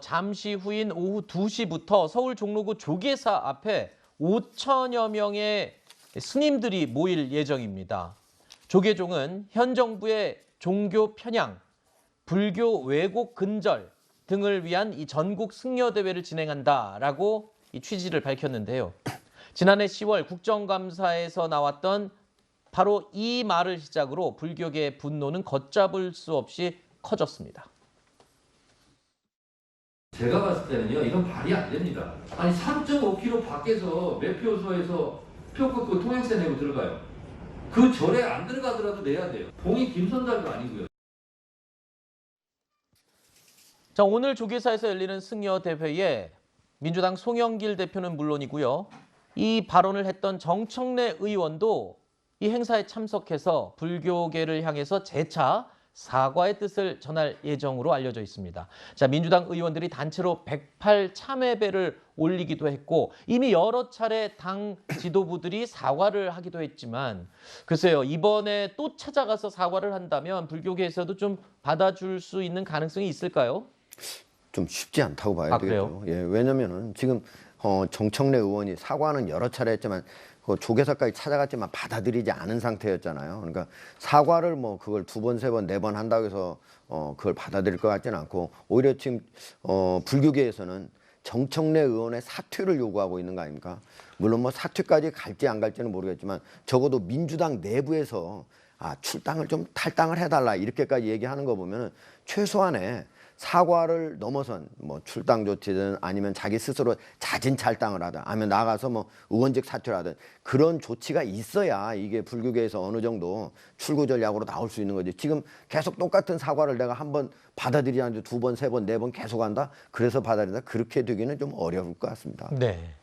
잠시 후인 오후 2시부터 서울 종로구 조계사 앞에 5천여 명의 스님들이 모일 예정입니다. 조계종은 현 정부의 종교 편향, 불교 왜곡 근절 등을 위한 이 전국 승려대회를 진행한다라고 이 취지를 밝혔는데요. 지난해 10월 국정감사에서 나왔던 바로 이 말을 시작으로 불교계의 분노는 걷잡을 수 없이 커졌습니다. 제가 봤을 때는요, 이건 말이 안 됩니다. 아니 3.5km 밖에서 매표소에서 표 끊고 통행세 내고 들어가요. 그 절에 안 들어가더라도 내야 돼요. 봉이 김선달도 아니고요. 자, 오늘 조계사에서 열리는 승려대회에 민주당 송영길 대표는 물론이고요. 이 발언을 했던 정청래 의원도 이 행사에 참석해서 불교계를 향해서 재차 사과의 뜻을 전할 예정으로 알려져 있습니다. 자, 민주당 의원들이 단체로 108 참회배를 올리기도 했고 이미 여러 차례 당 지도부들이 사과를 하기도 했지만 글쎄요, 이번에 또 찾아가서 사과를 한다면 불교계에서도 좀 받아줄 수 있는 가능성이 있을까요? 좀 쉽지 않다고 봐야 되겠죠. 그래요? 예, 왜냐면은 지금 정청래 의원이 사과는 여러 차례 했지만 그 조계사까지 찾아갔지만 받아들이지 않은 상태였잖아요. 그러니까 사과를 뭐 그걸 2번, 3번, 4번 한다고 해서 그걸 받아들일 것 같지는 않고 오히려 지금 불교계에서는 정청래 의원의 사퇴를 요구하고 있는 거 아닙니까? 물론 뭐 사퇴까지 갈지 안 갈지는 모르겠지만 적어도 민주당 내부에서 출당을 좀 탈당을 해달라 이렇게까지 얘기하는 거 보면은 최소한의 사과를 넘어선 뭐 출당 조치든 아니면 자기 스스로 자진 탈당을 하든 아니면 나가서 뭐 의원직 사퇴를 하든 그런 조치가 있어야 이게 불교계에서 어느 정도 출구 전략으로 나올 수 있는 거지. 지금 계속 똑같은 사과를 내가 한번 받아들이지 않는데 2번, 3번, 4번 계속 한다. 그래서 받아들인다. 그렇게 되기는 좀 어려울 것 같습니다. 네.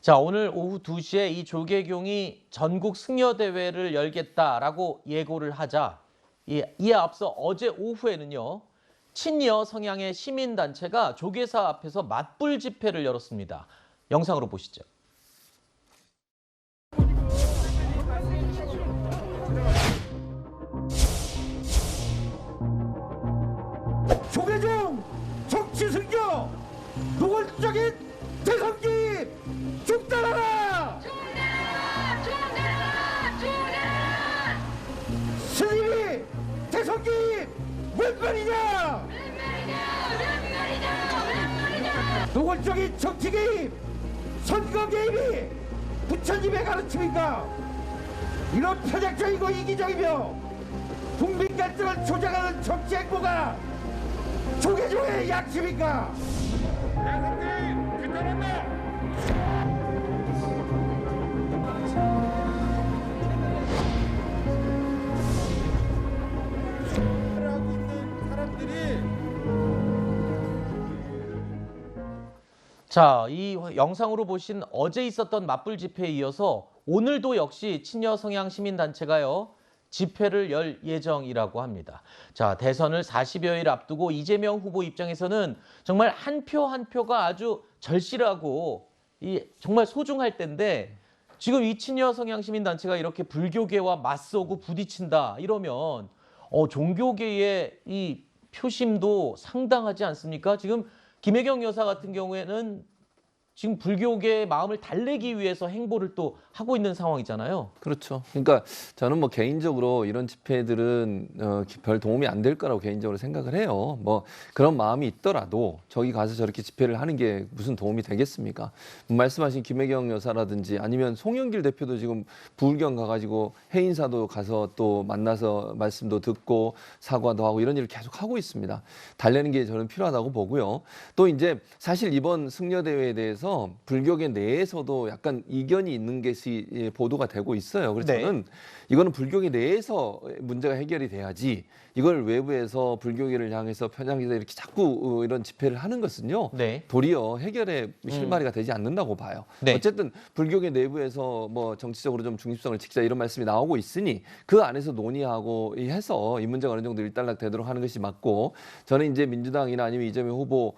자, 오늘 오후 2시에 이 조계종이 전국 승려대회를 열겠다라고 예고를 하자 이에 앞서 어제 오후에는요. 친여 성향의 시민단체가 조계사 앞에서 맞불 집회를 열었습니다. 영상으로 보시죠. 조계종 정치승려 노골적인 대성기 죽달하라! 죽달하라! 스님이 대성기 웬 말이냐! 노골적인 정치 개입, 선거 개입이 부처님의 가르침인가? 이런 편향적이고 이기적이며 국민 갈등을 조장하는 정치 행보가 조계종의 약침인가? 대성기 비탄한다! 하고 있는 사람들이 자, 이 영상으로 보신 어제 있었던 맞불 집회에 이어서 오늘도 역시 친여 성향 시민단체가요. 집회를 열 예정이라고 합니다. 자, 대선을 40여일 앞두고 이재명 후보 입장에서는 정말 한 표 한 표가 아주 절실하고 정말 소중할 때인데 지금 이 친여 성향 시민단체가 이렇게 불교계와 맞서고 부딪힌다 이러면 종교계의 이 표심도 상당하지 않습니까? 지금 김혜경 여사 같은 경우에는 지금 불교계의 마음을 달래기 위해서 행보를 또 하고 있는 상황이잖아요. 그렇죠. 그러니까 저는 뭐 개인적으로 이런 집회들은 별 도움이 안 될 거라고 개인적으로 생각을 해요. 뭐 그런 마음이 있더라도 저기 가서 저렇게 집회를 하는 게 무슨 도움이 되겠습니까? 말씀하신 김혜경 여사라든지 아니면 송영길 대표도 지금 부울경 가가지고 해인사도 가서 또 만나서 말씀도 듣고 사과도 하고 이런 일을 계속 하고 있습니다. 달래는 게 저는 필요하다고 보고요. 또 이제 사실 이번 승려대회에 대해서 불교계 내에서도 약간 이견이 있는 것이 보도가 되고 있어요. 그래서 네. 저는 이거는 불교계 내에서 문제가 해결이 돼야지 이걸 외부에서 불교계를 향해서 편향해서 이렇게 자꾸 이런 집회를 하는 것은요. 네. 도리어 해결의 실마리가 되지 않는다고 봐요. 네. 어쨌든 불교계 내부에서 뭐 정치적으로 좀 중립성을 지키자 이런 말씀이 나오고 있으니 그 안에서 논의하고 해서 이 문제가 어느 정도 일단락되도록 하는 것이 맞고 저는 이제 민주당이나 아니면 이재명 후보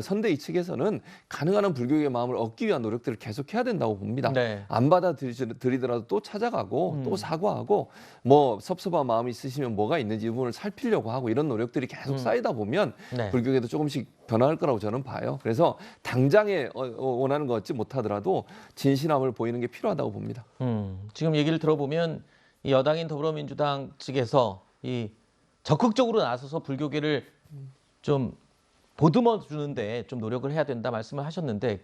선대위 측에서는 가능한 한 불교의 마음을 얻기 위한 노력들을 계속해야 된다고 봅니다. 네. 안 받아들이더라도 또 찾아가고 또 사과하고 뭐 섭섭한 마음이 있으시면 뭐가 있는지 이 부분을 살피려고 하고 이런 노력들이 계속 쌓이다 보면 네. 불교계도 조금씩 변화할 거라고 저는 봐요. 그래서 당장에 원하는 거 얻지 못하더라도 진실함을 보이는 게 필요하다고 봅니다. 지금 얘기를 들어보면 이 여당인 더불어민주당 측에서 이 적극적으로 나서서 불교계를 좀 보듬어 주는데 좀 노력을 해야 된다 말씀을 하셨는데